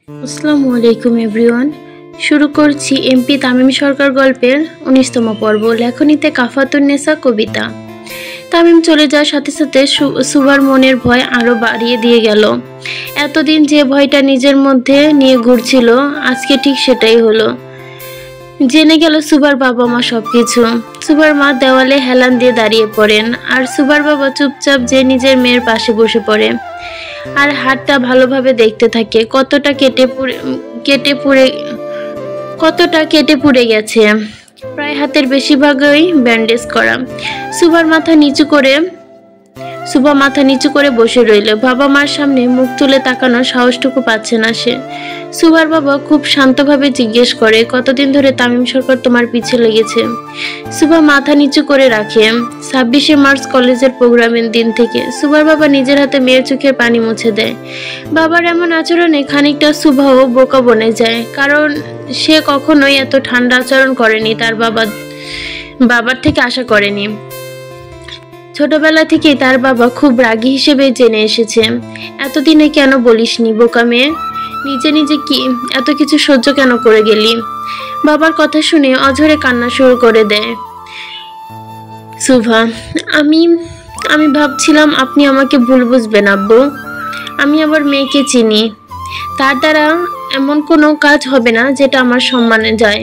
আসসালামু আলাইকুম এভরিওয়ান। শুরু করছি এমপি তামিম সরকার গল্পের 19তম পর্ব, লেখনীতে কাফাতুন্নেসা কবিতা। তামিম চলে যাওয়ার সাথে সাথে সুভার মনের ভয় আরো বাড়িয়ে দিয়ে গেল। এতদিন যে ভয়টা নিজের মধ্যে নিয়ে ঘুরছিল, আজকে ঠিক সেটাই হলো। জেনে গেল সুভার বাবা মা সবকিছু। সুভার মা দেওয়ালে হেলান দিয়ে দাঁড়িয়ে পড়েন, আর সুভার বাবা চুপচাপ যে নিজের মেয়ের পাশে বসে পড়ে আর হাতটা ভালোভাবে দেখতে থাকে কতটা কেটে পুড়ে গেছে। প্রায় হাতের বেশিরভাগই ব্যান্ডেজ করা। সুভা মাথা নিচু করে বসে রইল। বাবা মার সামনে মুখ তুলে তাকানোর সাহসটুকু পাচ্ছে না সে। সুভার বাবা খুব শান্তভাবে জিজ্ঞেস করে, কতদিন ধরে তামিম সরকার তোমার পিছে লেগেছে? সুভা মাথা নিচু করে রাখে। 26শে মার্চ কলেজের প্রোগ্রামের দিন থেকে। সুভার বাবা নিজের হাতে মেয়ের চোখের পানি মুছে দেয়। বাবার এমন আচরণে খানিকটা সুভাও বোকা বনে যায়, কারণ সে কখনোই এত ঠান্ডা আচরণ করেনি, তার বাবার থেকে আশা করেনি। ছোটবেলা থেকেই তার বাবা খুব রাগী হিসেবে জেনে এসেছে। এতদিনে কেন বলিসনি বোকা মেয়ে? নিজে নিজে কি এত কিছু সহ্য কেন করে গেলি? বাবার কথা শুনে অঝরে কান্না শুরু করে দেয় সুভা। আমি আমি ভাবছিলাম আপনি আমাকে ভুল বুঝবেন আব্বু। আমি আমার মেয়েকে চিনি। তার দ্বারা এমন কোনো কাজ হবে না যেটা আমার সম্মানে যায়।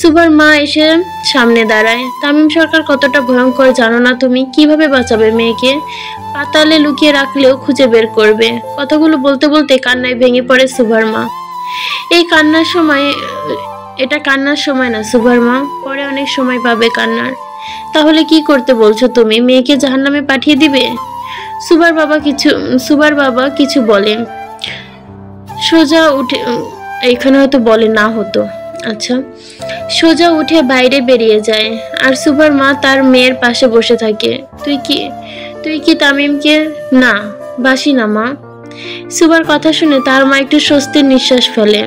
সুভার মা এসে সামনে দাঁড়ায়। তামিম সরকার কতটা ভয়ঙ্কর জানো না তুমি? কিভাবে বাঁচাবে মেয়েকে? পাতালে লুকিয়ে রাখলেও খুঁজে বের করবে। কথাগুলো বলতে বলতে কান্নায় ভেঙে পড়ে সুভার মা। এটা কান্নার সময় না সুভার মা, পরে অনেক সময় পাবে কান্নার। তাহলে কি করতে বলছো তুমি? মেয়েকে জাহান্নামে পাঠিয়ে দিবে? সুভার বাবা কিছু বলে সোজা উঠে, এখানে হয়তো বলে না হতো, আচ্ছা, সোজা উঠে বাইরে বেরিয়ে যায়। আর সুভার মা তার মেয়ের পাশে বসে থাকে। তুই কি তামিমকে? না, বাসি না মা। সুভার কথা শুনে তার মা একটু স্বস্তির নিঃশ্বাস ফেলে।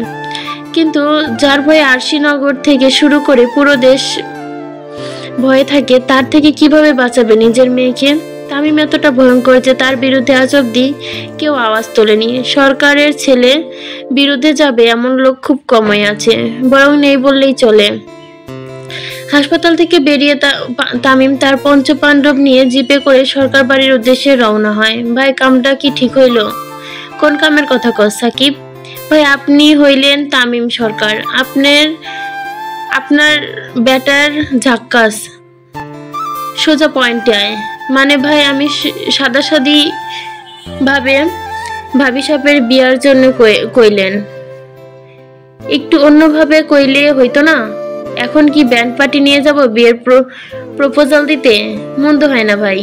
কিন্তু যার ভয়ে আরশিনগর থেকে শুরু করে পুরো দেশ ভয়ে থাকে, তার থেকে কিভাবে বাঁচাবে নিজের মেয়েকে? তামিম এতটা ভয়ঙ্কর যে তার বিরুদ্ধে আজ অব্দি কেউ আওয়াজ তোলেনি। সরকারের ছেলে বিরুদ্ধে যাবে এমন লোক খুব কমই আছে, বরং নেই বললেই চলে। হাসপাতাল থেকে বেরিয়ে তামিম তার পঞ্চপাণ্ডব নিয়ে জিপে করে সরকার বাড়ির উদ্দেশ্যে রওনা হয়। ভাই, কামটা কি ঠিক হইল? কোন কামের কথা কস সাকিব ভাই? আপনি হইলেন তামিম সরকার, আপনার ব্যাটার ঝাক্কাস। সোজা পয়েন্টে আয়। মানে ভাই, আমি সাদাসাদি ভাবি সাপের বিয়ার জন্য কইলেন, একটু অন্যভাবে কইলে হইতো না? এখন কি ব্যান্ড পার্টি নিয়ে যাব বিয়ের প্রপোজাল দিতে? মন্দ হয় না ভাই।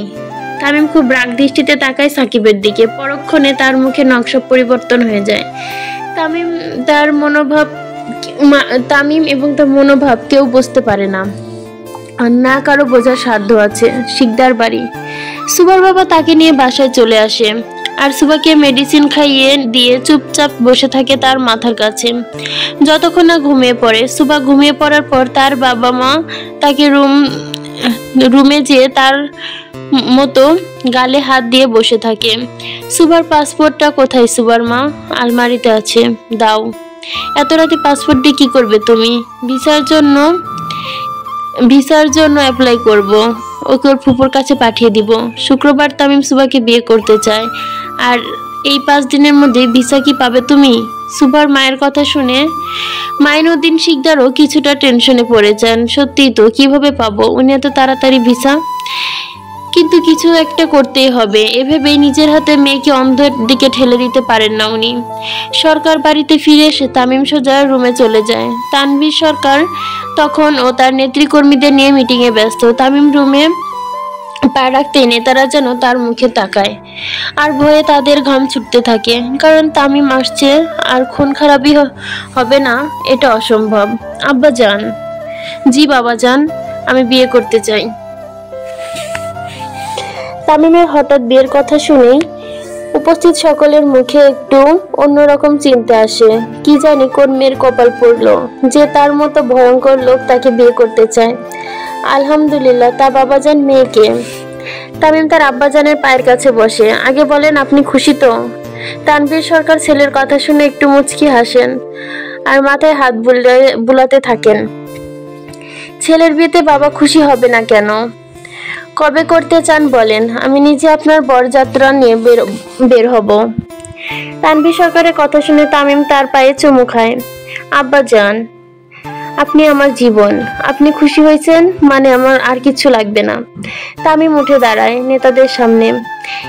তামিম খুব রাগ দৃষ্টিতে তাকায় সাকিবের দিকে। পরক্ষণে তার মুখে নকশা পরিবর্তন হয়ে যায়। তামিম এবং তার মনোভাব কেউ বুঝতে পারে না, আর না কারো বোঝার সাধ্য আছে। শিকদার বাড়ি। সুভার বাবা তাকে নিয়ে বাসায় চলে আসে, আর সুভাকে মেডিসিন খাইয়ে দিয়ে চুপচাপ বসে থাকে তার মাথার কাছে, যতক্ষণ না ঘুমিয়ে পড়ে। সুভা ঘুমিয়ে পড়ার পর তার বাবা মা তাকে রুমে যেয়ে তার মতো গালে হাত দিয়ে বসে থাকে। সুভার পাসপোর্টটা কোথায় সুভার মা? আলমারিতে আছে, দাও। এত রাতে পাসপোর্ট দিয়ে কি করবে তুমি? ভিসার জন্য অ্যাপ্লাই করব, ওকে ওর ফুপুর কাছে পাঠিয়ে দিব। শুক্রবার তামিম সুভাকে বিয়ে করতে চায়, আর এই 5 দিনের মধ্যে ভিসা কি পাবে তুমি? সুভার মায়ের কথা শুনে মাইনুদ্দিন শিকদারও কিছুটা টেনশনে পড়ে যান। সত্যিই তো, কিভাবে পাবো? উনি এত তাড়াতাড়ি ভিসা? কিন্তু কিছু একটা করতেই হবে। এভাবেই নিজের হাতে মেয়েকে অন্ধের দিকে ঠেলে দিতে পারেন না উনি। সরকার বাড়িতে ফিরে এসে তামিম সোজা রুমে চলে যায়। তানভীর সরকার তখন ও তার নেতৃকর্মীদের নিয়ে মিটিংয়ে ব্যস্ত। তামিম রুমে পা রাখতেই নেতারা যেন তার মুখে তাকায়, আর ভয়ে তাদের ঘাম ছুটতে থাকে, কারণ তামিম আসছে আর খুন খারাপই হবে না এটা অসম্ভব। আব্বা যান। জি বাবা যান, আমি বিয়ে করতে চাই। তামিমের হঠাৎ বিয়ের কথা শুনেই উপস্থিত সকলের মুখে একটু অন্যরকম চিন্তা আসে। কি জানি কোন মেয়ের কপাল পড়লো যে তার মতো ভয়ঙ্কর লোক তাকে বিয়ে করতে চায়। আলহামদুলিল্লাহ, তা বাবাজান মেয়েকে? তামিম তার আব্বাজানের পায়ের কাছে বসে। আগে বলেন, আপনি খুশি তো? তানভীর সরকার ছেলের কথা শুনে একটু মুচকি হাসেন আর মাথায় হাত বুলাতে থাকেন। ছেলের বিয়েতে বাবা খুশি হবে না কেন? কবে করতে চান বলেন, আমি নিজে আপনার বরযাত্রা নিয়ে বের হব। তানভীর সরকারের কথা শুনে তামিম তার পায়ে চুমু খায়। আব্বা যান, আপনি আমার জীবন, আপনি খুশি হয়েছেন মানে আমার আর কিছু লাগবে না। তামিম উঠে দাঁড়ায় নেতাদের সামনে,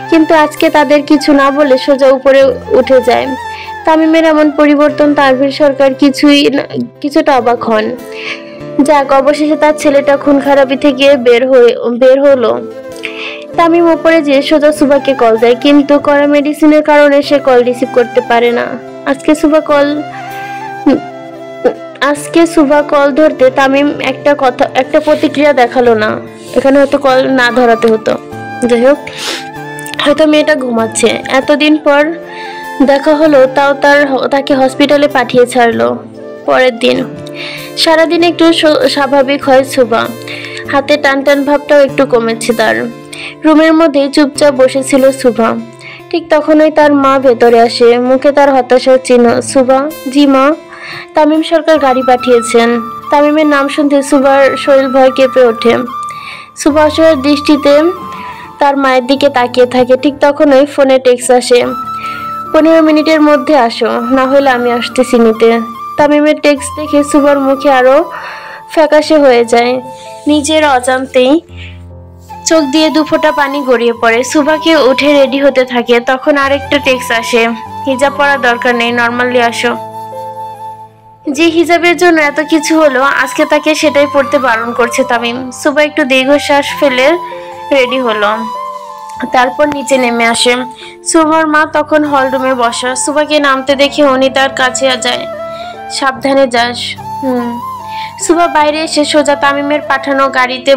কিন্তু আজকে তাদের কিছু না বলে সোজা উপরে উঠে যায়। তামিমের এমন পরিবর্তন তানভীর সরকার কিছুটা অবাক হন। যাক, অবশেষে তার ছেলেটা খুন খারাপি থেকে বের হলো। তামিম উপরে যেয়ে সোজা সুভাকে কল দেয়, কিন্তু কড়া মেডিসিনের কারণে সে কল রিসিভ করতে পারে না। আজকে সুভা কল ধরতে তামিম একটা প্রতিক্রিয়া দেখালো না। এখানে হয়তো কল না ধরাতে হতো। যাই হোক, হয়তো মেয়েটা ঘুমাচ্ছে। এতদিন পর দেখা হলো, তাও তাকে হসপিটালে পাঠিয়ে ছাড়লো। পরের দিন সারাদিন একটু স্বাভাবিক হয় সুভা, হাতে টান ভাবটাও একটু কমেছে তার। রুমের মধ্যেই চুপচাপ বসেছিল সুভা। ঠিক তখনই তার মা ভেতরে আসে, মুখে তার হতাশার চিহ্ন। সুভা, জি মা। তামিম সরকার গাড়ি পাঠিয়েছেন। তামিমের নাম শুনতে সুভার শরীর ভয় কেঁপে ওঠে। সুভা অসহায় দৃষ্টিতে তার মায়ের দিকে তাকিয়ে থাকে। ঠিক তখনই ফোনে টেক্সট আসে, 15 মিনিটের মধ্যে আসো, না হলে আমি আসতেছি নিতে। তামিমের টেক্সট দেখে সুভার মুখে আরো ফ্যাকাশে হয়ে যায়। নিজের অজান্তেই চোখ দিয়ে 2 ফোঁটা পানি গড়িয়ে পড়ে। সুভাকে উঠে রেডি হতে থাকে। তখন আরেকটা টেক্সট আসে, হিজাব পরার দরকার নেই, নর্মালি আসো। যে হিজাবের জন্য এত কিছু হলো, আজকে তাকে সেটাই পড়তে বারণ করছে তামিম। সুভা একটু দীর্ঘশ্বাস ফেলে রেডি হলো, তারপর নিচে নেমে আসে। সুভার মা তখন হল রুমে বসা। সুভাকে নামতে দেখে উনি তার কাছে যায়। সাবধানে যাস। সুভা বাইরে এসে সোজা তামিমের পাঠানো গাড়িতে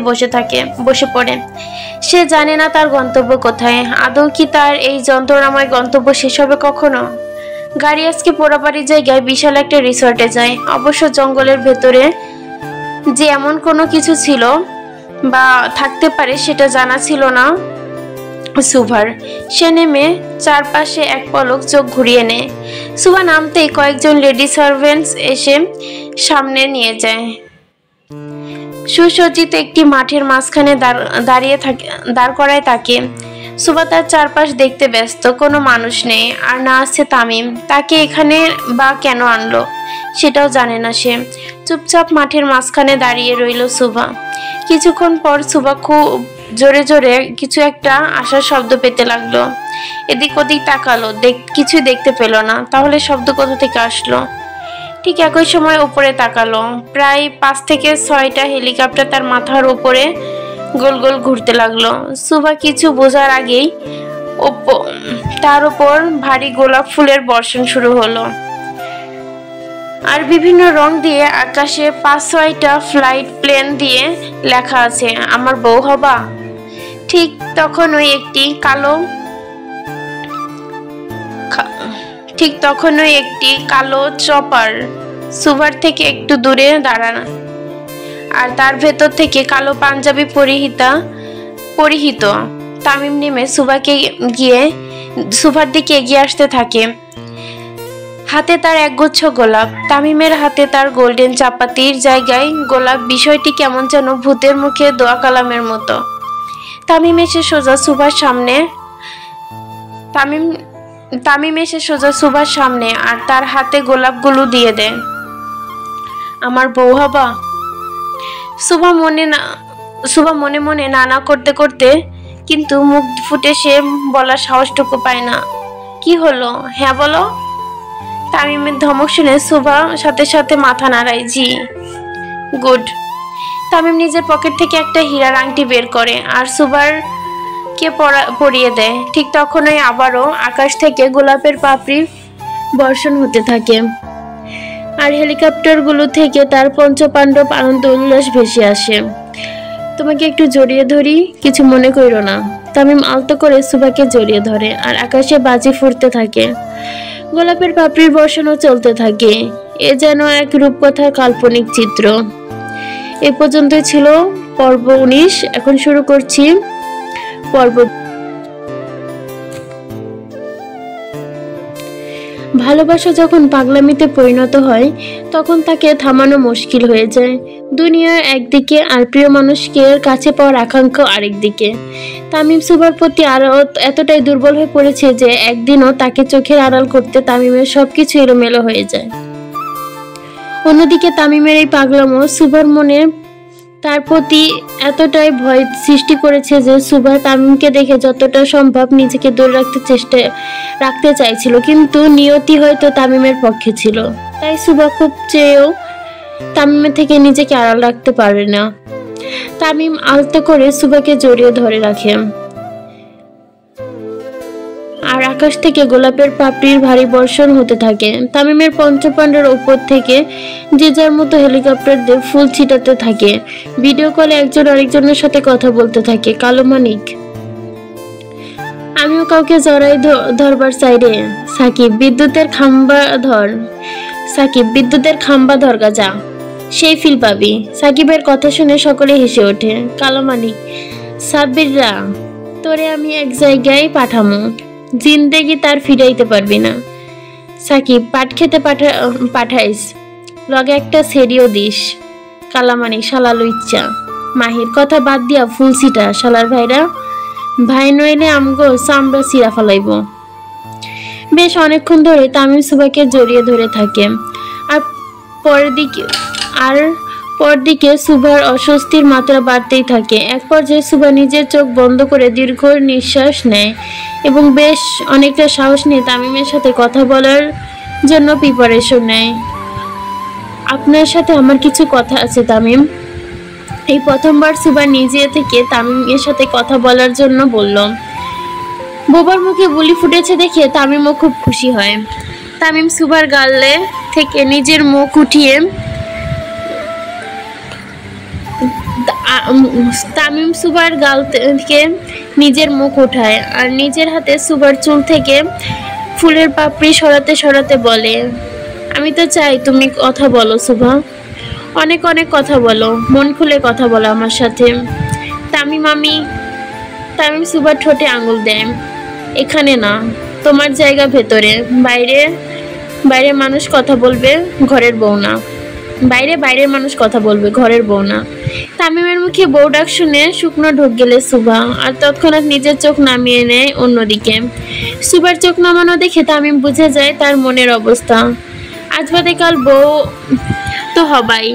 বসে পড়ে। সে জানে না তার গন্তব্য কোথায়। আদৌ কি তার এই যন্ত্রণাময় গন্তব্য শেষ হবে কখনো? গাড়ি আজকে পোড়াবাড়ি জায়গায় বিশাল একটা রিসর্টে যায়। অবশ্য জঙ্গলের ভেতরে যে এমন কোনো কিছু ছিল বা থাকতে পারে সেটা জানা ছিল না সুভার। সে নেমে চারপাশে এক পলক চোখ ঘুরিয়ে নেয়। সুভা নামতেই কয়েকজন লেডি সার্ভেন্টস এসে সামনে নিয়ে যায়। সুসজ্জিত একটি মাঠের মাঝখানে দাঁড় করায় তাকে। সুভা তার চারপাশ দেখতে ব্যস্ত, কোনো মানুষ নেই, আর না আছে তামিম। তাকে এখানে বা কেন আনলো সেটাও জানে না সে। চুপচাপ মাঠের মাঝখানে দাঁড়িয়ে রইল সুভা। কিছুক্ষণ পর সুভা খুব জোরে জোরে কিছু একটা আসার শব্দ পেতে লাগলো। এদিক ওদিক তাকালো, কিছুই দেখতে পেল না। তাহলে শব্দ কোথা থেকে আসলো? ঠিক একই সময় উপরে তাকালো। প্রায় 5 থেকে 6টা হেলিকপ্টার তার মাথার উপরে গোল গোল ঘুরতে লাগলো। সুভা কিছু বোঝার আগেই তার উপর ভারী গোলাপ ফুলের বর্ষণ শুরু হলো। আর বিভিন্ন রং দিয়ে আকাশে 5-6টা ফ্লাইট প্লেন দিয়ে লেখা আছে, আমার বউ হবা। ঠিক তখনই একটি কালো চপার সুভার থেকে একটু দূরে দাঁড়ানো, আর তার ভেতর থেকে কালো পাঞ্জাবি পরিহিত তামিম নেমে সুভার দিকে এগিয়ে আসতে থাকে। হাতে তার একগুচ্ছ গোলাপ। তামিমের হাতে তার গোল্ডেন চাপাতির জায়গায় গোলাপ। বিষয়টি কেমন যেন ভূতের মুখে দোয়া কালামের মতো। তামিম এসে সোজা সুভার সামনে আর তার হাতে গোলাপগুলো দিয়ে দেয়। আমার বউ হবা। সুভা মনে মনে নানা করতে করতে কিন্তু মুখ ফুটে সে বলার সাহসটুকু পায় না। কি হলো? হ্যাঁ বলো। তামিমের ধমক শুনে সুভা সাথে সাথে মাথা নাড়ায়, জি। গুড। তামিম নিজের পকেট থেকে একটা হীরার আংটি বের করে আর সুভারকে পরিয়ে দেয়। ঠিক তখনই আবারও আকাশ থেকে গোলাপের পাপড়ি বর্ষণ হতে থাকে, আর হেলিকপ্টারগুলো থেকে তার পঞ্চপাণ্ডব আনন্দ উল্লাস ভেসে আসে। তোমাকে একটু জড়িয়ে ধরি, কিছু মনে করো না। তামিম আলতো করে সুভাকে জড়িয়ে ধরে, আর আকাশে বাজি ফুটতে থাকে। গোলাপের পাপড়ির বর্ষণও চলতে থাকে। এ যেন এক রূপকথার কাল্পনিক চিত্র। এ পর্যন্তই ছিল পর্ব 19। এখন শুরু করছি পর্ব ভালোবাসা যখন পাগলামিতে পরিণত হয় তখন তাকে থামানো মুশকিল হয়ে যায়। দুনিয়ার একদিকে আর প্রিয় মানুষকে কাছে পাওয়ার আকাঙ্ক্ষা আরেকদিকে। তামিম সুবার প্রতি আরো এতটাই দুর্বল হয়ে পড়েছে যে একদিনও তাকে চোখের আড়াল করতে তামিমের সবকিছু এলোমেলো হয়ে যায়। অন্যদিকে তামিমের এই পাগলামো সুবার মনে তার প্রতি এতটাই ভয় সৃষ্টি করেছে যে সুবা তামিমকে দেখে যতটা সম্ভব নিজেকে দূরে রাখতে চাইছিল, কিন্তু নিয়তি হয়তো তামিমের পক্ষে ছিল। তাই সুবা খুব চেয়েও তামিমের থেকে নিজেকে আড়াল রাখতে পারে না। তামিম আলতো করে সুবাকে জড়িয়ে ধরে রাখে, আর আকাশ থেকে গোলাপের পাপড়ির ভারী বর্ষণ হতে থাকে। তামিমের পঞ্চপাণ্ডের উপর থেকে যে যার মতো হেলিকপ্টার দিয়ে ফুল ছিটাতে থাকে। ভিডিও কলে একজন আরেকজনের সাথে কথা বলতে থাকে। কালো মানিক, আমিও কাউকে জড়াই ধরবার সাইডে। সাকিব, বিদ্যুতের খাম্বা ধর যা, সেই ফিল পাবি। সাকিবের কথা শুনে সকলে হেসে ওঠে। কালো মানিক, সাব্বিররা, তোরে আমি এক জায়গায় পাঠামো, জিন্দেগি তার ফিরাইতে পারবি না। সাকিব, পাট খেতে পাঠাইস, লগে একটা সেরিও দিস। কালামানিক, শালালো ইচ্ছা। মাহির, কথা বাদ দিয়া ফুল সিটা শালার ভাইরা, ভাই নইলে আমগো চামড়া চিরা ফেলাইব। বেশ অনেকক্ষণ ধরে তামিম সুবাকে জড়িয়ে ধরে থাকে। আর পরদিকে সুবার অস্বস্তির মাত্রা বাড়তেই থাকে। এক পর্যায়ে সুবা নিজের চোখ বন্ধ করে দীর্ঘ নিঃশ্বাস নেয় এবং বেশ অনেকটা সাহস নিয়ে তামিমের সাথে কথা বলার জন্য প্রিপারেশন নেয়। আপনার সাথে আমার কিছু কথা আছে তামিম। এই প্রথমবার সুবা নিজে থেকে তামিমের সাথে কথা বলার জন্য বলল। বোবার মুখে বুলি ফুটেছে দেখে তামিমও খুব খুশি হয়। তামিম সুবার গালে থেকে নিজের মুখ উঠিয়ে তামিম সুবার গাল থেকে নিজের মুখ উঠায় আর নিজের হাতে সুবার চুল থেকে ফুলের পাপড়ি সরাতে সরাতে বলে, আমি তো চাই তুমি কথা বলো সুবা, অনেক অনেক কথা বলো, মন খুলে কথা বলো আমার সাথে। তামিম সুবার ঠোঁটে আঙুল দেয়। এখানে না, তোমার জায়গা ভেতরে। বাইরে মানুষ কথা বলবে, ঘরের বউ না। বাইরের মানুষ কথা বলবে, ঘরের বউ না। তামিমের মুখে বউ ডাক শুনে শুকনো ঢোক গেলে সুবা, আর তৎক্ষণাৎ নিজের চোখ নামিয়ে নেয় অন্যদিকে। সুবার চোখ নামানো দেখে তামিম বুঝে যায় তার মনের অবস্থা। আজ বাদে কাল বউ তো হবাই,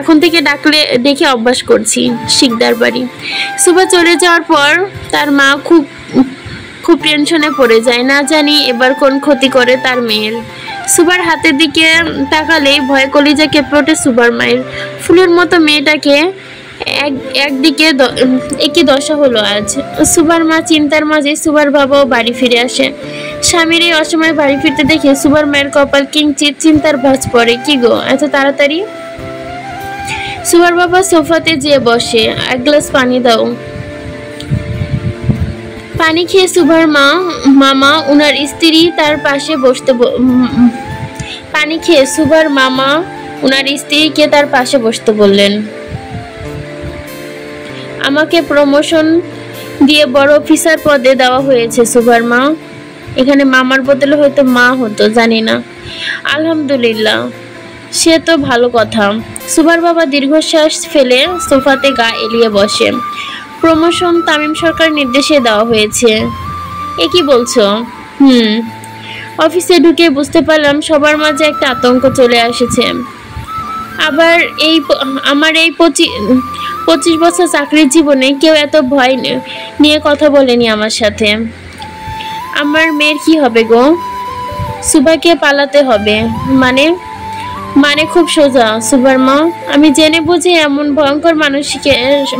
এখন থেকে ডাকলে দেখে অভ্যাস করছি। শিকদার বাড়ি। সুবা চলে যাওয়ার পর তার মা খুব টেনশনে পড়ে যায়, না জানি এবার কোন ক্ষতি করে তার মেয়ের। সুবার হাতের দিকে তাকালেই ভয়ে কলিজা কেঁপে ওঠে সুবার মায়ের। ফুলের মতো মেয়েটাকে একদিকে একই দশা হলো আজ। সুবার মা চিন্তার মাঝে সুবার বাবাও বাড়ি ফিরে আসে। স্বামীর এই অসময়ে বাড়ি ফিরতে দেখে সুবার মায়ের কপাল কিঞ্চিত চিন্তার ভাঁজ পড়ে। কি গো, এত তাড়াতাড়ি? সুবার বাবা সোফাতে যেয়ে বসে। এক গ্লাস পানি দাও। পানি খেয়ে সুবার মামা উনার স্ত্রী তার পাশে পানি খেয়ে সুবার মামা উনার স্ত্রীকে তার পাশে বসতে বললেন। আমাকে প্রমোশন দিয়ে বড় অফিসার পদে দেওয়া হয়েছে সুবার মা। এখানে মামার বদলে হয়তো মা হতো, জানি না। আলহামদুলিল্লাহ, সে তো ভালো কথা। সুবার বাবা দীর্ঘশ্বাস ফেলে সোফাতে গা এলিয়ে বসে। প্রমোশন তামিম সরকার নির্দেশে দেওয়া হয়েছে। এ কি বলছো? অফিসে ঢুকে বুঝতে পারলাম সবার মাঝে একটা আতঙ্ক চলে এসেছে। আবার আমার এই 25 বছর চাকরির জীবনে কেউ এত ভয় নিয়ে কথা বলেনি আমার সাথে। আমার মেয়ের কি হবে গো? সুবাকে পালাতে হবে মানে খুব সোজা সুবার মা। আমি জেনে বুঝে এমন ভয়ঙ্কর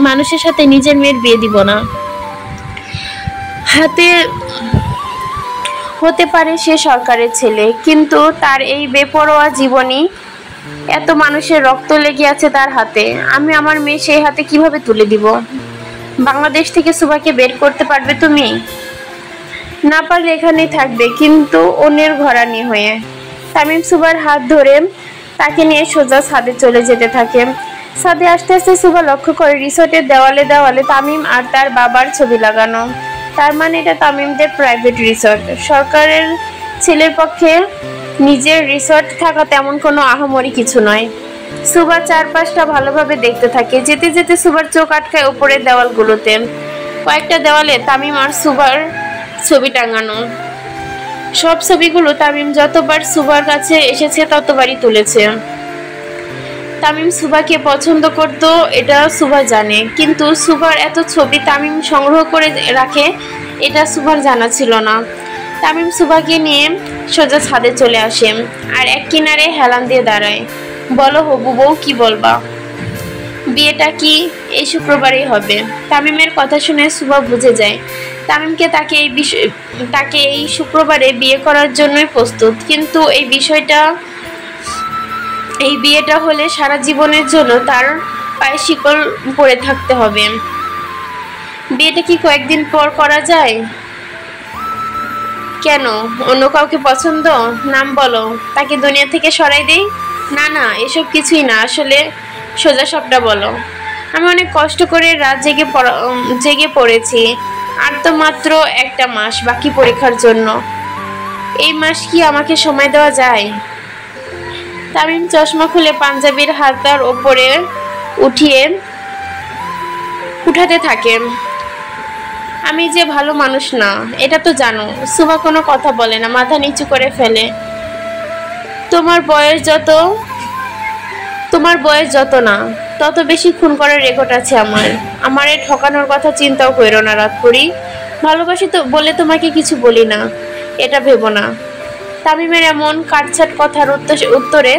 মানুষের সাথে নিজের মেয়ের বিয়ে দিব না। হতে পারে সে সরকারের ছেলে, কিন্তু তার এই বেপরোয়া জীবনী, এত মানুষের রক্ত লেগে আছে তার হাতে। আমি আমার মেয়ে সেই হাতে কিভাবে তুলে দিব? বাংলাদেশ থেকে সুবাকে বের করতে পারবে তুমি? না পারলে এখানেই থাকবে, কিন্তু অন্যের ঘরানি হয়ে। তামিম সুবার হাত ধরে তাকে নিয়ে সোজা ছাদে চলে যেতে থাকে। ছাদে আস্তে আস্তে সুবা লক্ষ্য করে রিসোর্টের দেওয়ালে দেওয়ালে তামিম আর তার বাবার ছবি লাগানো। তার মানে এটা তামিমদের প্রাইভেট রিসোর্ট। সরকারের ছেলের পক্ষে নিজের রিসর্ট থাকা তেমন কোনো আহামরি কিছু নয়। সুবা চারপাশটা ভালোভাবে দেখতে থাকে। যেতে যেতে সুবার চোখ আটকায় উপরের দেওয়ালগুলোতে। কয়েকটা দেওয়ালে তামিম আর সুবার ছবি টাঙানো। সব ছবিগুলো তামিম যতবার সুবার কাছে এসেছে ততবারই তুলেছে। তামিম সুবাকে পছন্দ করত, এটা সুবা জানে, কিন্তু সুবার এত ছবি তামিম সংগ্রহ করে রাখে এটা সুবার জানা ছিল না। তামিম সুবাকে নিয়ে সোজা ছাদে চলে আসে আর এক কিনারে হেলান দিয়ে দাঁড়ায়। বলো হবু বউ, কি বলবা? বিয়েটা কি এই শুক্রবারেই হবে? তামিমের কথা শুনে সুবা বুঝে যায় তামিমকে তাকে এই শুক্রবারে বিয়ে করার জন্যই প্রস্তুত, কিন্তু এই বিয়েটা হলে সারা জীবনের জন্য তার পায়ে শিকল পরে থাকতে হবে। বিয়েটা কি কয়েকদিন পর করা যায়? কেন, অন্য কাউকে পছন্দ? নাম বলো, তাকে দুনিয়া থেকে সরাই দেই? না না, এসব কিছুই না, আসলে সোজা সবটা বলো। আমি অনেক কষ্ট করে রাত জেগে পড়েছি, আর তো মাত্র একটা মাস বাকি পরীক্ষার জন্য। এই মাস কি আমাকে সময় দেওয়া যায়? তামিম চশমা খুলে পাঞ্জাবির হাতার ওপরে উঠাতে থাকে। আমি যে ভালো মানুষ না, এটা তো জানো। সুবা কোনো কথা বলে না, মাথা নিচু করে ফেলে। তোমার বয়স যত না তত বেশি খুন করার রেকর্ড আছে আমার এই ঠকানোর কথা চিন্তাও করো না রাত করি। ভালোবাসি তো বলে তোমাকে কিছু বলি না, এটা ভেবো না। তামিমের এমন কাটছাট কথার উত্তরে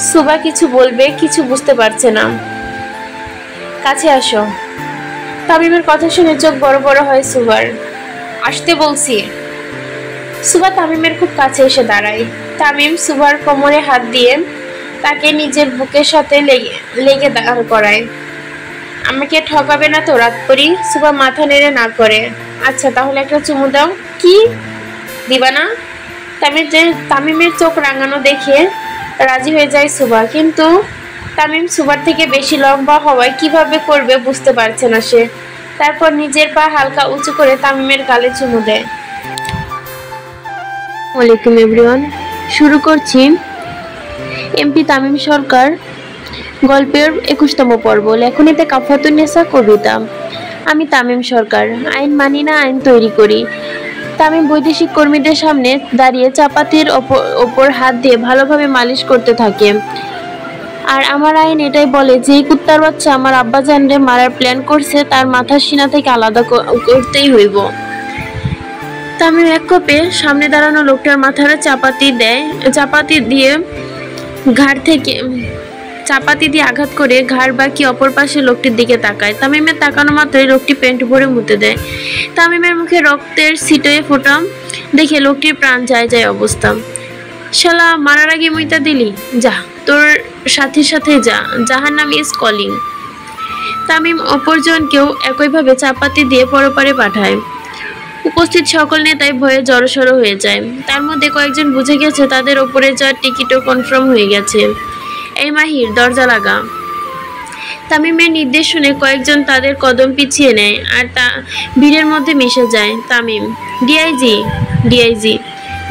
সুবা কিছু বলবে, কিছু বুঝতে পারছে না। কাছে আসো। তামিমের কথা শুনে চোখ বড় বড় হয় সুবার। আসতে বলছি। সুবা তামিমের খুব কাছে এসে দাঁড়ায়। তামিম সুবার কোমরে হাত দিয়ে তাকে নিজের বুকের সাথে লেগে দাঁড় করায়। আমাকে ঠকাবে না তো রাত করি? সুবা মাথা নেড়ে না করে। আচ্ছা তাহলে একটা চুমু দাও। কি দিবা না? তামিমের চোখ রাঙানো দেখে রাজি হয়ে যায় সুবা, কিন্তু তামিম সুবার থেকে বেশি লম্বা হওয়ায় কিভাবে করবে বুঝতে পারছে না সে। তারপর নিজের পা হালকা উঁচু করে তামিমের গালে চুমু দেয়। ওয়ালাইকুম এভরিওয়ান, শুরু করছি এমপি তামিম সরকার গল্পের 21তম পর্ব। লেখনীতে কাফাতুন্নেসা, কবিতা। আমি তামিম সরকার, আইন মানি না, আইন তৈরি করি। তামিম বৈদেশিক কর্মীদের সামনে দাঁড়িয়ে চাপাতির ওপর হাত দিয়ে ভালোভাবে মালিশ করতে থাকে। আর আমার আইন এটাই বলে, যেই কুত্তার বাচ্চা আমার আব্বাজানরে মারার প্ল্যান করছে তার মাথার সিনা থেকে আলাদা করতেই হইব। তামিম এক কোপে সামনে দাঁড়ানো লোকটার মাথার চাপাতি দিয়ে আঘাত করে ঘাড় বাকি অপর পাশে লোকটির দিকে তাকায়। তামিমের তাকানো মাত্রই লোকটি পেন্ট ভরে মুতে দেয়। তামিমের মুখে রক্তের ছিটে ফোঁটা দেখে লোকটির প্রাণ যায় অবস্থা। শালা, মারার আগে মুইতা দিলি? যা, তোর সাথে যা, জাহান্নাম ইজ কলিং। তামিম অপরজনকেও একইভাবে চাপাতি দিয়ে পরপারে পাঠায়। উপস্থিত সকল নেতাই ভয়ে জড়সড় হয়ে যায়। তার মধ্যে কয়েকজন বুঝে গেছে তাদের ওপরে যাওয়ার টিকিটও কনফার্ম হয়ে গেছে। এই মাহির, দরজা লাগা। তামিমের নির্দেশ শুনে কয়েকজন তাদের কদম পিছিয়ে নেয় আর ভিড়ের মধ্যে মিশে যায়। তামিম, ডিআইজি।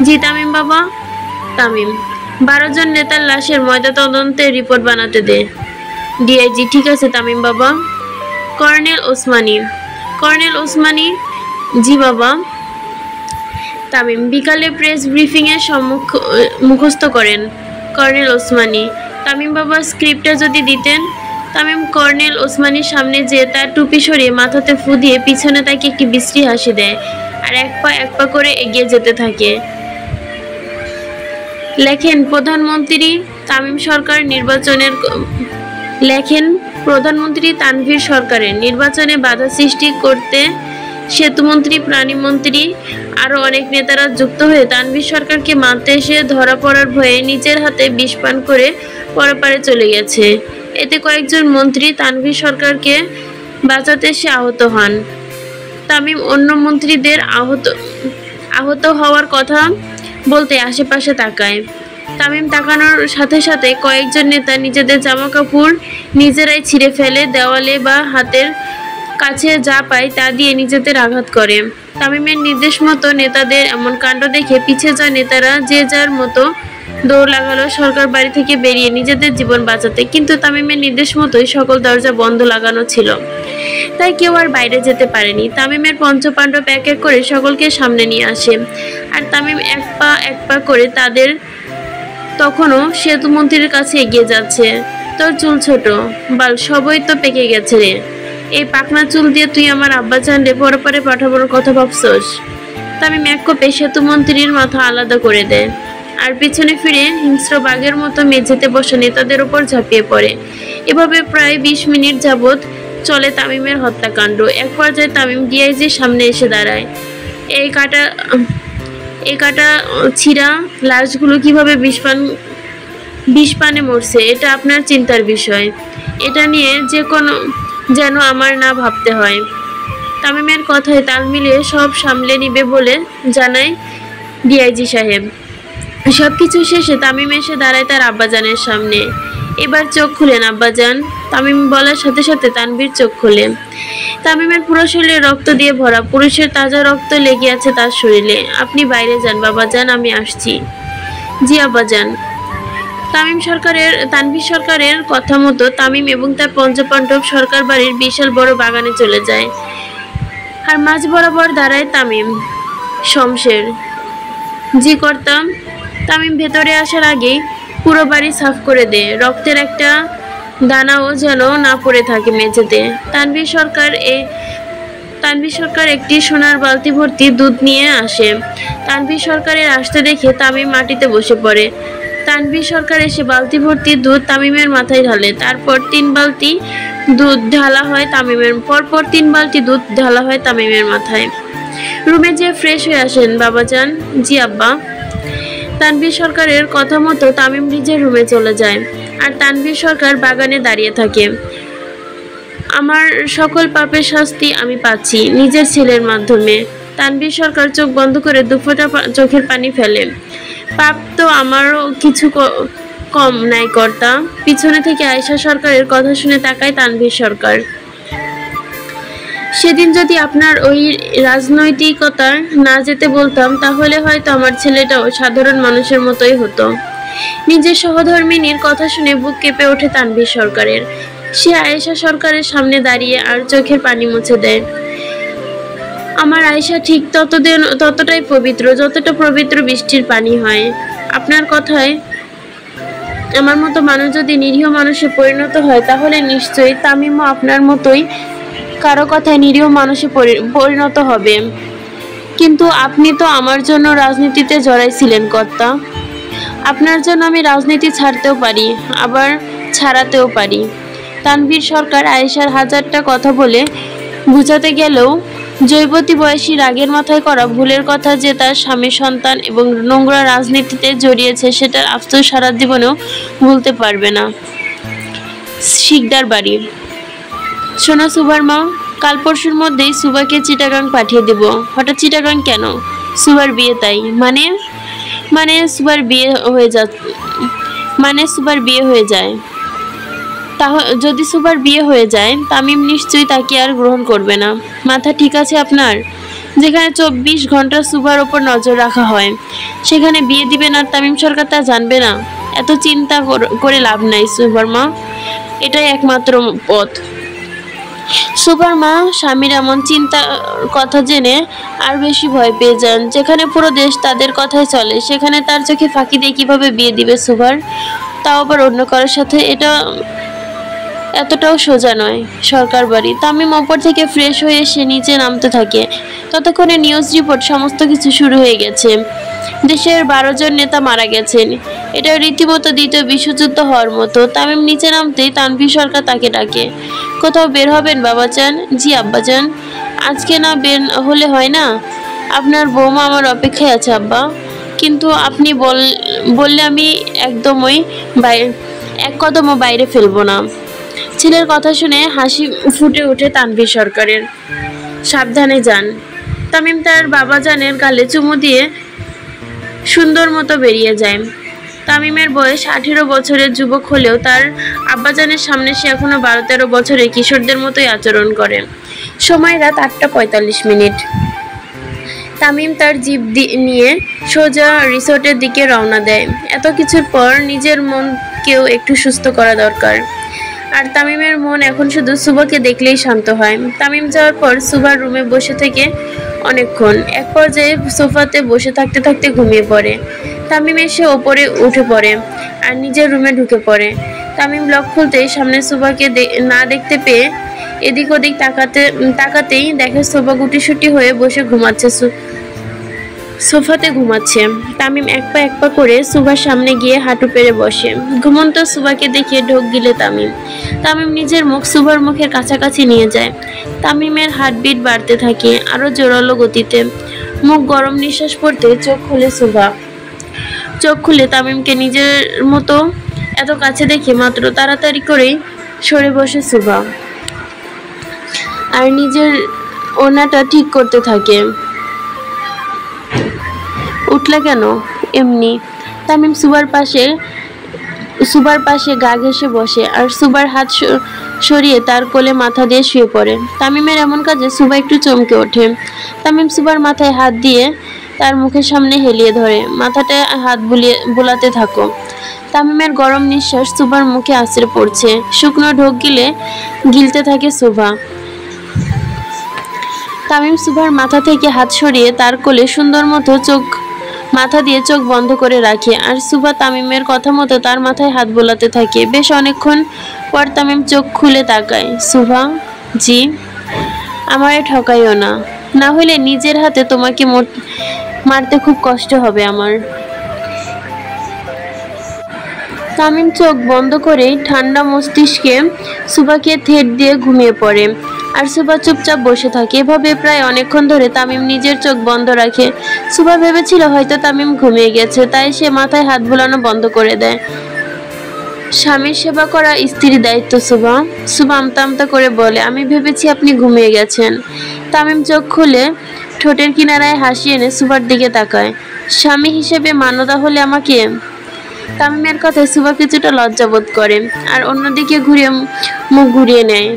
জি তামিম বাবা। তামিম, 12 জন নেতার লাশের ময়নাতদন্তের রিপোর্ট বানাতে দে। ডিআইজি, ঠিক আছে তামিম বাবা। কর্নেল ওসমানী, জি বাবা। তামিম, বিকালে প্রেস ব্রিফিং এর মুখস্থ করেন। কর্নেল ওসমানী, তামিম বাবা স্ক্রিপ্টটা যদি দিতেন। তামিম কর্নেল ওসমানীর সামনে যেয়ে তার টুপি সরিয়ে মাথাতে ফু দিয়ে পিছনে তাকে একটি বিশ্রী হাসি দেয় আর এক পা করে এগিয়ে যেতে থাকে। লেখেন প্রধানমন্ত্রী তানভীর সরকারের নির্বাচনে বাধা সৃষ্টি করতে সেতুমন্ত্রী, প্রাণীমন্ত্রী আরো অনেক নেতারা যুক্ত হয়ে তানভীর সরকারকে মারতে এসে ধরা পড়ার ভয়ে নিজের হাতে বিষ পান করে পরপারে চলে গেছে। এতে কয়েকজন মন্ত্রী তানভীর সরকারকে বাঁচাতে এসে আহত হন। তামিম অন্য মন্ত্রীদের আহত হওয়ার কথা বলতে আশেপাশে তাকায়। তামিম তাকানোর সাথে সাথে কয়েকজন নেতা নিজেদের জামা কাপড় নিজেরাই ছিঁড়ে ফেলে, দেওয়ালে বা হাতের কাছে যা পায় তা দিয়ে নিজেদের আঘাত করে। তামিমের নির্দেশ মতো নেতাদের এমন কাণ্ড দেখে পিছে যাওয়া নেতারা যে যার মতো দৌড় লাগালো সরকার বাড়ি থেকে বেরিয়ে নিজেদের জীবন বাঁচাতে, কিন্তু তামিমের নির্দেশ মতোই সকল দরজা বন্ধ লাগানো ছিল, তাই কেউ আর বাইরে যেতে পারেনি। তামিমের পঞ্চপাণ্ডব এক এক করে সকলকে সামনে নিয়ে আসে, আর তামিম এক পা করে তাদের তখনও সেতু মন্ত্রীর কাছে এগিয়ে যাচ্ছে। তোর চুল ছোট বাল, সবই তো পেকে গেছে রে, এই পাকনা চুল দিয়ে তুই আমার আব্বা জানলে পরে পাঠাবোর কথা ভাবছস? তামিম এক কোপে সেতু মন্ত্রীর মাথা আলাদা করে দেয়, আর পিছনে ফিরে হিংস্র বাঘের মতো মেঝেতে বসে নেতাদের উপর ঝাঁপিয়ে পড়ে। এভাবে প্রায় 20 মিনিট যাবৎ চলে তামিমের হত্যাকাণ্ড। এক পর্যায়ে তামিম ডিআইজির সামনে এসে দাঁড়ায়। এই কাটা ছিঁড়া লাশগুলো কিভাবে বিষপানে মরছে এটা আপনার চিন্তার বিষয়, এটা নিয়ে যেন আমার না ভাবতে হয়। তামিমের কথায় তাল মিলিয়ে সব সামলে নিবে বলে জানায় ডিআইজি সাহেব। সবকিছু শেষে তামিম এসে দাঁড়ায় তার আব্বাজানের সামনে। এবার চোখ খুলেন আব্বাজান, তামিম বলার সাথে সাথে তানভীর চোখ খুলে। তামিমের পুরো শরীরে রক্ত দিয়ে ভরা, পুরুষের তাজা রক্ত লেগে আছে তার শরীরে। আপনি বাইরে যান বাবাজান, আমি আসছি। জি আব্বাজান। তানভীর সরকারের কথা মতো তামিম এবং তার পঞ্চপাণ্ডব সরকার বাড়ির বিশাল বড় বাগানে চলে যায়, আর মাঝ বরাবর দাঁড়ায় তামিম। শমশের। জি করতাম। তামিম ভেতরে আসার আগেই পুরো বাড়ি সাফ করে দে, রক্তের একটা দানাও যেন না পড়ে থাকে মেঝেতে। তানভীর সরকার একটি সোনার বালতি ভর্তি দুধ নিয়ে আসে। তানভীর সরকারের আসতে দেখে তামিম মাটিতে বসে পড়ে। তানভীর সরকার এসে বালতি ভর্তি দুধ তামিমের মাথায় ঢালে, তারপর 3 বালতি দুধ ঢালা হয় তামিমের মাথায়। রুমে যেয়ে ফ্রেশ হয়ে আসেন বাবাজান। জি আব্বা। তানভীর সরকারের কথা মতো তামিম নিজের রুমে চলে যায়, আর তানভীর সরকার বাগানে দাঁড়িয়ে থাকে। আমার সকল পাপের শাস্তি আমি পাচ্ছি নিজের ছেলের মাধ্যমে। তানভীর সরকার চোখ বন্ধ করে দুফোঁটা চোখের পানি ফেলে। পাপ তো আমারও কিছু কম নাই কর্তা। পিছনে থেকে আয়েশা সরকারের কথা শুনে তাকায় তানভীর সরকার। সেদিন যদি আপনার ওই রাজনৈতিকতা না যেতে বলতাম, তাহলে হয়তো আমার ছেলেটাও সাধারণ মানুষের মতোই হতো। নিজের সহধর্মিনীর কথা শুনে বুক কেঁপে ওঠে তানভীর সরকারের। সে আয়েশা সরকারের সামনে দাঁড়িয়ে আর চোখের পানি মুছে দেয়। আমার আয়েশা ঠিক ততটাই পবিত্র যতটা পবিত্র বৃষ্টির পানি হয়। আপনার কথায় আমার মতো মানুষ যদি নিরীহ মানুষে পরিণত হয়, তাহলে নিশ্চয়ই তামিমও আপনার মতোই কারো কথায় নিরীহ মানুষে পরিণত হবে। কিন্তু আপনি তো আমার জন্য রাজনীতিতে জড়াইছিলেন কর্তা। আপনার জন্য আমি রাজনীতি ছাড়তেও পারি, আবার ছাড়াতেও পারি। তানভীর সরকার আয়েশার হাজারটা কথা বলে বুঝাতে গেলেও জৈবতী বয়সী রাগের মাথায় করা ভুলের কথা যে তার স্বামী সন্তান এবং নোংরা রাজনীতিতে জড়িয়েছে, সেটার আফসোস সারা জীবনেও ভুলতে পারবে না। শিকদার বাড়ি। শোনো সুবার মা, কাল পরশুর মধ্যেই সুবাকে চিটাগাং পাঠিয়ে দেব। হঠাৎ চিটাগাং কেন? সুবার বিয়ে তাই। মানে সুবার বিয়ে হয়ে যায়। যদি সুবার বিয়ে হয়ে যায়, তামিম নিশ্চয়ই তাকে আর গ্রহণ করবে না। মাথা ঠিক আছে আপনার? যেখানে 24 ঘন্টা সুবার ওপর নজর রাখা হয়, সেখানে বিয়ে দিবেন আর তামিম সরকার তা জানবে না? এত চিন্তা করে লাভ নাই সুবার মা, এটাই একমাত্র পথ। সুবার মা স্বামীর এমন চিন্তার কথা জেনে আর বেশি ভয় পেয়ে যান। যেখানে পুরো দেশ তাদের কথাই চলে, সেখানে তার চোখে ফাঁকি দিয়ে কিভাবে বিয়ে দিবে সুবার, তাও আবার অন্য কারোর সাথে? এটা এতটাও সোজা নয়। সরকার বাড়ি। তামিম ওপর থেকে ফ্রেশ হয়ে এসে নিচে নামতে থাকে। ততক্ষণে নিউজ রিপোর্ট সমস্ত কিছু শুরু হয়ে গেছে। দেশের 12 জন নেতা মারা গেছেন। এটা রীতিমতো দ্বিতীয় বিশ্বযুদ্ধ হওয়ার মতো। তামিম নিচে নামতেই তানভীর সরকার তাকে ডাকে। কোথাও বের হবেন বাবাজান? জি আব্বাজান। আজকে না বের হলে হয় না? আপনার বৌমা আমার অপেক্ষায় আছে আব্বা। কিন্তু আপনি বললে আমি এক কদমও বাইরে ফেলবো না। ছেলের কথা শুনে হাসি ফুটে ওঠে তানভীর সরকারের। সাবধানে যান। তামিম তার বাবাজানের গালে চুমু দিয়ে সুন্দর মতো বেরিয়ে যায়। তামিমের বয়স 18 বছরের যুবক হলেও তার আব্বাজানের সামনে সে এখনো 12-13 বছরের কিশোরদের মতোই আচরণ করে। সময় রাত 8:45। তামিম তার জিপ নিয়ে সোজা রিসোর্টের দিকে রওনা দেয়। এত কিছুর পর নিজের মনকেও একটু সুস্থ করা দরকার। আর তামিমের মন এখন শুধু সুভাকে দেখলেই শান্ত হয়। তামিম যাওয়ার পর সুভার রুমে বসে থেকে অনেকক্ষণ, এক পর্যায়ে সোফাতে বসে থাকতে থাকতে ঘুমিয়ে পড়ে। তামিম এসে ওপরে উঠে পড়ে আর নিজের রুমে ঢুকে পড়ে। তামিম লক খুলতেই সামনে সুভাকে না দেখতে পেয়ে এদিক ওদিক তাকাতেই দেখে সোফা গুটিসুটি হয়ে বসে ঘুমাচ্ছে, সোফাতে ঘুমাচ্ছে। তামিম এক পা করে সুভার সামনে গিয়ে হাঁটু পেরে বসে। ঘুমন্ত সুভাকে দেখে ঢোক গিলে তামিম নিজের মুখ সুভার মুখের কাছাকাছি নিয়ে যায়। তামিমের হার্টবিট বাড়তে থাকে আরো জোরালো গতিতে। মুখ গরম নিঃশ্বাস পড়তে চোখ খুলে সুভা। চোখ খুলে তামিমকে নিজের মতো এত কাছে দেখে মাত্র তাড়াতাড়ি করেই সরে বসে সুভা আর নিজের ওড়নাটা ঠিক করতে থাকে। উঠলে কেন? এমনি। তামিম সুভার পাশে গা ঘেঁষে বসে আর সুভার হাত সরিয়ে তার কোলে মাথা দিয়ে শুয়ে পড়ে। তামিমের এমন কাজে সুভা একটু চমকে ওঠে। তামিম সুভার মাথায় হাত দিয়ে তার মুখের সামনে হেলিয়ে ধরে। মাথাটা হাত বুলাতে থাকো। তামিমের গরম নিঃশ্বাস সুভার মুখে আছড়ে পড়ছে। শুকনো ঢোক গিলতে থাকে সুভা। তামিম সুভার মাথা থেকে হাত সরিয়ে তার কোলে সুন্দর মতো মাথা দিয়ে চোখ বন্ধ করে রাখে আর সুভা তামিমের কথা মতো তার মাথায় হাত বোলাতে থাকে। বেশ অনেকক্ষণ পর তামিম চোখ খুলে তাকায়। সুভা, জি? আমারে ঠকাইও না, না হলে নিজের হাতে তোমাকে মারতে খুব কষ্ট হবে আমার। তামিম চোখ বন্ধ করে ঠান্ডা মস্তিষ্কে সুভাকে থেট দিয়ে ঘুমিয়ে পড়ে আর সুভা চুপচাপ বসে থাকে। এভাবে প্রায় অনেকক্ষণ ধরে তামিম নিজের চোখ বন্ধ রাখে। সুভা ভেবেছিল হয়তো তামিম ঘুমিয়ে গেছে, তাই সে মাথায় হাত বুলানো বন্ধ করে দেয়। স্বামীর সেবা করা স্ত্রীর দায়িত্ব সুভা। সুভা আমতা আমতা করে বলে, আমি ভেবেছি আপনি ঘুমিয়ে গেছেন। তামিম চোখ খুলে ঠোঁটের কিনারায় হাসি এনে সুভার দিকে তাকায়। স্বামী হিসেবে মান্যতা হলে আমাকে? তামিমের কথায় সুভা কিছুটা লজ্জা বোধ করে আর অন্যদিকে মুখ ঘুরিয়ে নেয়।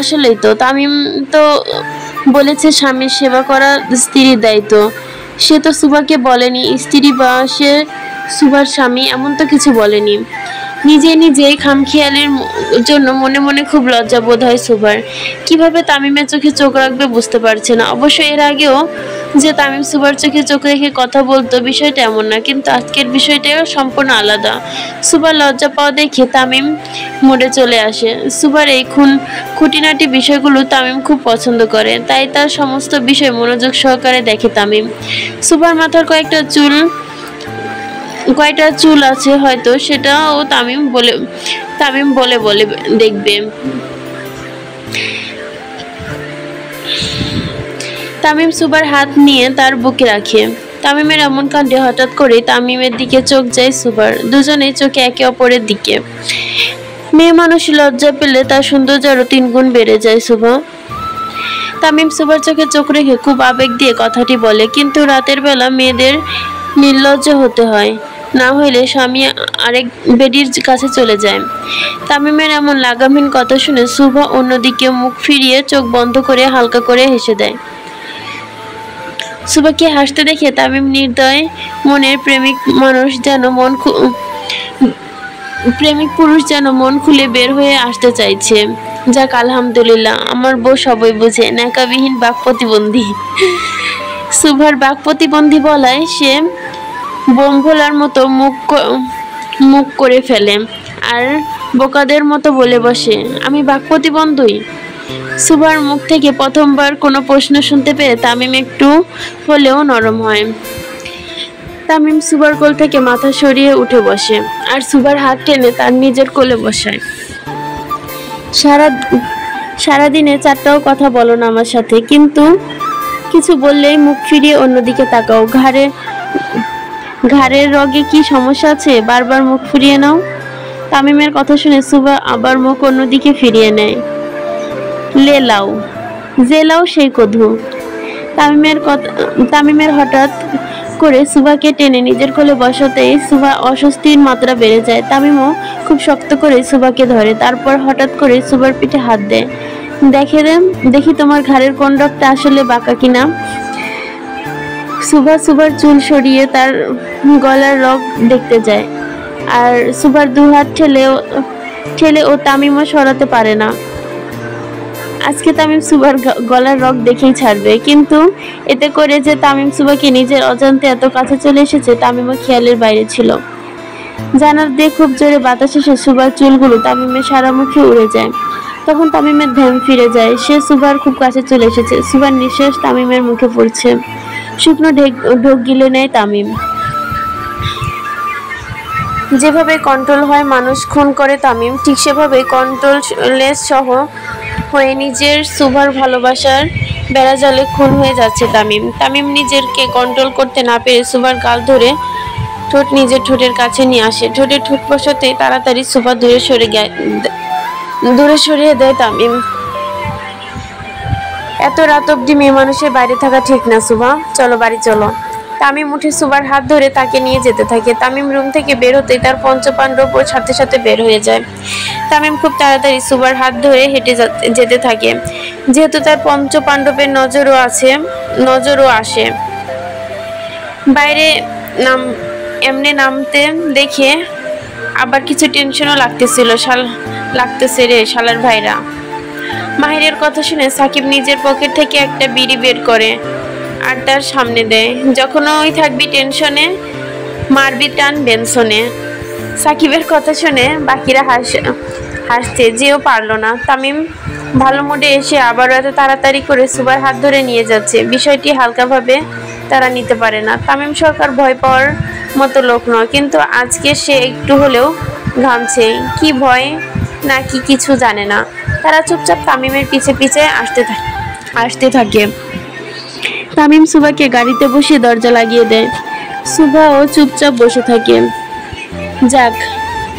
আসলেই তো, তামিম তো বলেছে স্বামীর সেবা করা স্ত্রীর দায়িত্ব। সে তো সুভাকে বলেনি স্ত্রী বা সে সুভার স্বামী, এমন তো কিছু বলেনি। নিজেই খামখেয়ালির জন্য মনে মনে খুব লজ্জা বোধ হয় সুভার। কিভাবে তামিমের চোখে চোখ রাখবে বুঝতে পারছে না। অবশ্য এর আগেও যে তামিম সুভার চোখে চোখ রেখে কথা বলতো বিষয়টা এমন না, কিন্তু আজকের বিষয়টাও সম্পূর্ণ আলাদা। সুভার লজ্জা পাওয়া দেখে তামিম মোড়ে চলে আসে। সুভার এই খুঁটিনাটি বিষয়গুলো তামিম খুব পছন্দ করে, তাই তার সমস্ত বিষয় মনোযোগ সহকারে দেখে তামিম। সুভার মাথার কয়টা চুল আছে হয়তো, সেটাও তামিম বলে দেখবে। তামিম সুভার হাত নিয়ে তার বুকে রাখে। তামিমের এমন কাণ্ডে হঠাৎ করে তামিমের দিকে চোখ যায় সুভার। দুজনেই চোখে একে অপরের দিকে। মেয়ে মানুষ লজ্জা পেলে তার সৌন্দর্য আরো 3 গুণ বেড়ে যায় সুভা। তামিম সুভার চোখে চোখ রেখে খুব আবেগ দিয়ে কথাটি বলে, কিন্তু রাতের বেলা মেয়েদের নির্লজ্জ হতে হয়, না হইলে স্বামী আরেক বেডির কাছে চলে যায়। তামিমের এমন লাগামহীন কথা শুনে সুভা অন্যদিকে মুখ ফিরিয়ে চোখ বন্ধ করে হালকা করে হেসে দেয়। সুভাকে হাসতে দেখে তামিম নির্দয় মনের প্রেমিক পুরুষ যেন মন খুলে বের হয়ে আসতে চাইছে। যাক, আলহামদুলিল্লাহ, আমার বউ সবই বুঝে, ন্যাকাবিহীন বাক প্রতিবন্ধী। সুভার বাক প্রতিবন্ধী বলায় সে বোম ভোলার মতো মুখ করে ফেলে আর বোকাদের মতো বলে বসে, আমি বাক প্রতিবন্ধী? সুভার মুখ থেকে প্রথমবার কোনো প্রশ্ন শুনতে পেয়ে তামিম একটু হলেও নরম হয়। তামিম সুভার কোল থেকে মাথা সরিয়ে উঠে বসে আর সুভার হাত টেনে তার নিজের কোলে বসায়। সারাদিনে 4টাও কথা বলো না আমার সাথে, কিন্তু কিছু বললেই মুখ ফিরিয়ে অন্যদিকে তাকাও। ঘাড়ের রগে কি সমস্যা আছে? বারবার মুখ ফিরিয়ে নাও। তামিমের কথা শুনে সুভা আবার মুখ অন্যদিকে ফিরিয়ে নেয়। যে লাও সেই কধু। তামিমের হঠাৎ করে সুভাকে টেনে নিজের কোলে বসাতেই সুভা অস্বস্তির মাত্রা বেড়ে যায়। তামিমও খুব শক্ত করে সুভাকে ধরে, তারপর হঠাৎ করে সুভার পিঠে হাত দেয়। দেখি তোমার ঘাড়ের কোন রগটা আসলে বাঁকা কিনা। সুভার চুল সরিয়ে তার গলার রগ দেখতে যায়, আর সুভার দু হাত ঠেলে ও তামিমও সরাতে পারে না। আজকে তামিম সুভার গলার রগ দেখেই ছাড়বে, কিন্তু এতে করে যে তামিম সুভাকে নিজের অজান্তে এত কাছে চলে এসেছে তামিমও খেয়ালের বাইরে ছিল। জানার দিয়ে খুব জোরে বাতাস এসে সুভার চুলগুলো তামিমের সারা মুখে উড়ে যায়। তখন তামিমের ধ্যান ফিরে যায়, সে সুভার খুব কাছে চলে এসেছে। সুভার নিঃশ্বাস তামিমের মুখে পড়ছে, শুকনো ঢোক গিলে নেয় তামিম। যেভাবে কন্ট্রোল হয় মানুষ খুন করে তামিম, ঠিক সেভাবে কন্ট্রোললেস সহ হয়ে নিজের সুভার ভালোবাসার বেড়াজালে খুন হয়ে যাচ্ছে তামিম নিজেরকে কন্ট্রোল করতে না পেরে সুভার গাল ধরে ঠোঁট নিজের ঠোঁটের কাছে নিয়ে আসে। ঠোঁটে ঠোঁট বসাতে তাড়াতাড়ি সুভা দূরে সরিয়ে দেয় তামিম। এত রাত অব্দি মেয়ে মানুষের বাইরে থাকা ঠিক না সুভা, চলো বাড়ি চলো। তামিম উঠে সুভার হাত ধরে তাকে নিয়ে যেতে থাকে। তামিম রুম থেকে বের হতেই তার পঞ্চপাণ্ডব ওর সাথে সাথে বের হয়ে যায়। তামিম খুব তাড়াতাড়ি সুভার হাত ধরে হেঁটে যেতে থাকে, যেহেতু তার পঞ্চপাণ্ডবের নজরও আসে। বাইরে এমনি নামতে দেখে আবার কিছু টেনশনও লাগতেছে রে শালার ভাইরা। মাহিরের কথা শুনে সাকিব নিজের পকেট থেকে একটা বিড়ি বের করে আর তার সামনে দেয়। যখন ওই থাকবি টেনশনে, মারবি টান বেনশনে। সাকিবের কথা শুনে বাকিরা হাসছে, যেও পারল না। তামিম ভালো মুডে এসে আবারও এত তাড়াতাড়ি করে সুভার হাত ধরে নিয়ে যাচ্ছে, বিষয়টি হালকাভাবে তারা নিতে পারে না। তামিম সরকার ভয় পাওয়ার মতো লোক নয়, কিন্তু আজকে সে একটু হলেও ঘামছে। কি ভয় নাকি কিছু জানে না। তারা চুপচাপ তামিমের পিছে পিছে আসতে থাকে। তামিম সুভাকে গাড়িতে বসিয়ে দরজা লাগিয়ে দেয়। সুভাও চুপচাপ বসে থাকে। যাক,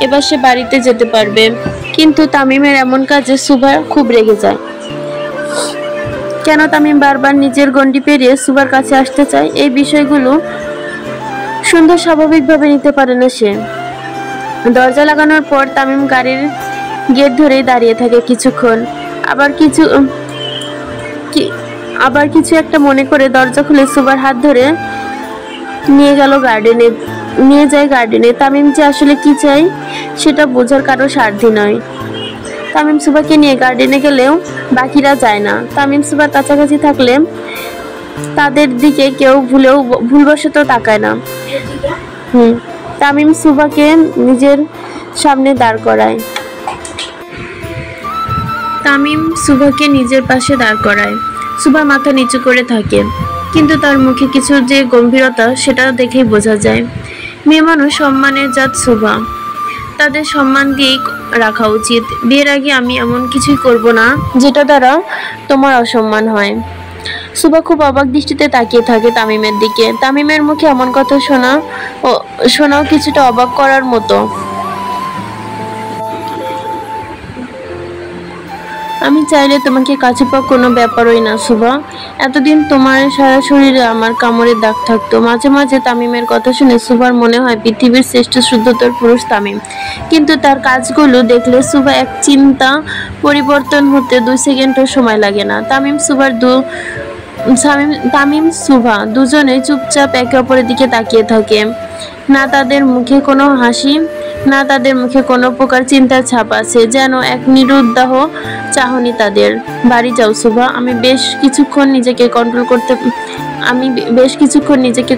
এবার সে বাড়িতে যেতে পারবে। কিন্তু তামিমের এমন কাজে সুভা খুব রেগে যায়। কেন তামিম বারবার নিজের গণ্ডি পেরিয়ে সুভার কাছে আসতে চায়, এই বিষয়গুলো সুন্দর স্বাভাবিকভাবে নিতে পারে না সে। দরজা লাগানোর পর তামিম গাড়ির গেট ধরেই দাঁড়িয়ে থাকে কিছুক্ষণ, আবার কিছু একটা মনে করে দরজা খুলে সুভার হাত ধরে নিয়ে যায় গার্ডেনে। তামিম যে আসলে কি চাই সেটা বোঝার কারো সাধ্য নয়। তামিম সুভাকে নিয়ে গার্ডেনে গেলেও বাকিরা যায় না। তামিম সুভার কাছাকাছি থাকলে তাদের দিকে কেউ ভুলবশত তাকায় না। তামিম সুভাকে নিজের সামনে দাঁড় করায়। সুভা মাথা নিচু করে থাকে, কিন্তু তার মুখে কিছু যে গম্ভীরতা সেটা দেখেই বোঝা যায়। মেয়ে মানুষ সম্মানের জাত সুভা, তাদের সম্মান দিয়েই রাখা উচিত। বিয়ের আগে আমি এমন কিছুই করব না যেটা দ্বারা তোমার অসম্মান হয়। সুভা খুব অবাক দৃষ্টিতে তাকিয়ে থাকে তামিমের দিকে। তামিমের মুখে এমন কথা শোনাও কিছুটা অবাক করার মতো। আমি চাইলে তোমাকে কাছে পাওয়া কোনো ব্যাপারই না সুভা। এতদিন তোমার সারা শরীরে আমার কামড়ের দাগ থাকতো। মাঝে মাঝে তামিমের কথা শুনে সুভার মনে হয় পৃথিবীর শ্রেষ্ঠ শুদ্ধতর পুরুষ তামিম, কিন্তু তার কাজগুলো দেখলে সুভা এক চিন্তা পরিবর্তন হতে 2 সেকেন্ডও সময় লাগে না। তামিম সুভা দুজনে চুপচাপ একে অপরের দিকে তাকিয়ে থাকে। না তাদের মুখে কোনো হাসি, না তাদের মুখে কোনো প্রকার চিন্তার ছাপ আছে, যেন এক নিরুদ্দাহ চাহনি তাদের। বাড়ি যাও সুভা, আমি বেশ কিছুক্ষণ নিজেকে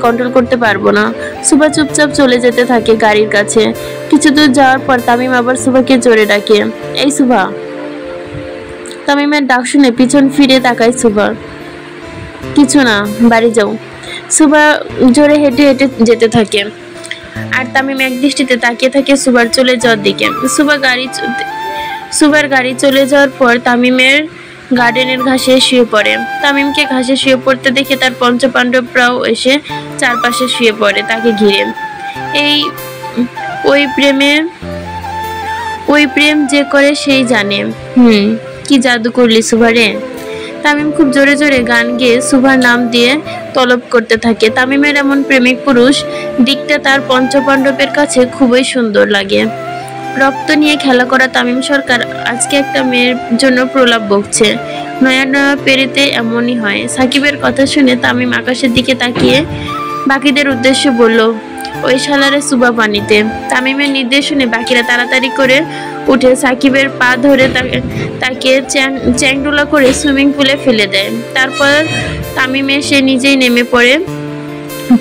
কন্ট্রোল করতে পারবো না। সুভা চুপচাপ চলে যেতে থাকে গাড়ির কাছে। কিছু দূর যাওয়ার পর তামিম আবার সুভাকে জোরে ডাকে, এই সুভা। তামিমের ডাক শুনে পিছন ফিরে তাকায় সুভা। কিছু না, বাড়ি যাও। সুভা জোরে হেঁটে হেঁটে যেতে থাকে, আর তামিম এক দৃষ্টিতে তাকিয়ে থাকে সুভার চলে যাওয়ার দিকে। সুভার গাড়ি চলে যাওয়ার পর তামিমের গার্ডেনের ঘাসে শুয়ে পড়ে। তামিমকে ঘাসে শুয়ে পড়তে দেখে তার পঞ্চপাণ্ডবরাও এসে চারপাশে শুয়ে পড়ে তাকে ঘিরে। ওই প্রেম যে করে সেই জানে। কি জাদু করলি সুভারে। তামিম খুব জোরে জোরে গান গেয়ে সুভার নাম দিয়ে তলব করতে থাকে। তামিমের এমন প্রেমিক পুরুষ দিকটা তার পঞ্চপাণ্ডবের কাছে খুবই সুন্দর লাগে। রক্ত নিয়ে খেলা করা তামিম সরকার আজকে একটা মেয়ের জন্য প্রলাপ বকছে। নয়া নয়া পেরিতে এমনই হয়। সাকিবের কথা শুনে তামিম আকাশের দিকে তাকিয়ে বাকিদের উদ্দেশ্যে বলল, ওই শালারে সুবা পানিতে। তামিমের নির্দেশ শুনে বাকিরা তাড়াতাড়ি করে উঠে সাকিবের পা ধরে তাকে চ্যাংডোলা করে সুইমিং পুলে ফেলে দেয়। তারপর তামিমে সে নিজেই নেমে পড়ে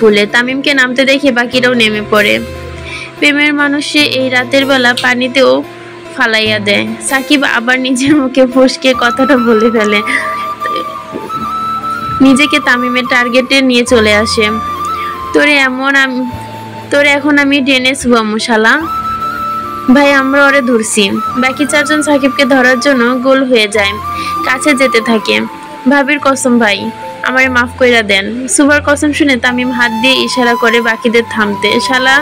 পুলে। তামিমকে নামতে দেখে বাকিরাও নেমে পড়ে। প্রেমের মানুষে এই রাতের বেলা পানিতেও ফালাইয়া দেয়। সাকিব আবার নিজের মুখে ফসকে কথাটা বলে ফেলে, নিজেকে তামিমের টার্গেটে নিয়ে চলে আসে। তোরে এখন আমি টেনে শুয়ামু শালা। ভাই আমরা ওরে ধরছি। বাকি চারজন সাকিবকে ধরার জন্য গোল হয়ে যায়, কাছে যেতে থাকে। ভাবির কসম ভাই, আমারে মাফ কইরা দেন। সুবার কসম শুনে তামিম হাত দিয়ে ইশারা করে বাকিদের থামতে। শালা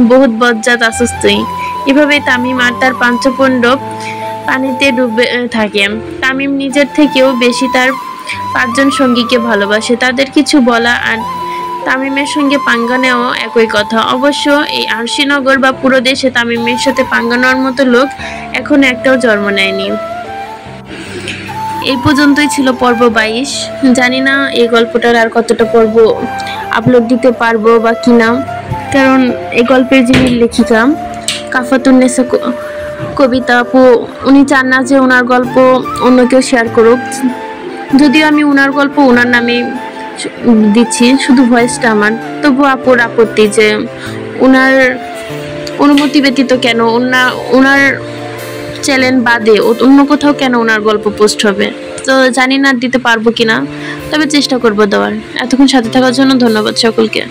বহুত বজ্জাত আসুস তুই। এভাবেই তামিম আর তার পাঞ্চপাণ্ডব পানিতে ডুবে থাকে। তামিম নিজের থেকেও বেশি তার 5 জন সঙ্গীকে ভালোবাসে। তাদের কিছু বলা আর তামিমের সঙ্গে পাঙ্গা নেওয়া একই কথা। অবশ্য এই আরশিনগর বা পুরো দেশে তামিমের সাথে পাঙ্গা নেওয়ার মতো লোক এখনো একটাও জন্ম নেয়নি। এই পর্যন্তই ছিল পর্ব 22। জানি না এই গল্পটার আর কতটা পর্ব আপলোড দিতে পারবো বা কিনা, কারণ এই গল্পের যিনি লেখিকা কাফাতুন্নেসা কবিতা আপু, উনি চান না যে ওনার গল্প অন্য কেউ শেয়ার করুক। যদিও আমি ওনার গল্প ওনার নামে দিচ্ছি, শুধু ভয়েসটা আমার। তবু আপুর আপত্তি যে ওনার অনুমতি ব্যতীত কেন ওনার চ্যানেল বাদে অন্য কোথাও কেন ওনার গল্প পোস্ট হবে। তো জানি না দিতে পারবো কিনা, তবে চেষ্টা করবো দেওয়ার। এতক্ষণ সাথে থাকার জন্য ধন্যবাদ সকলকে।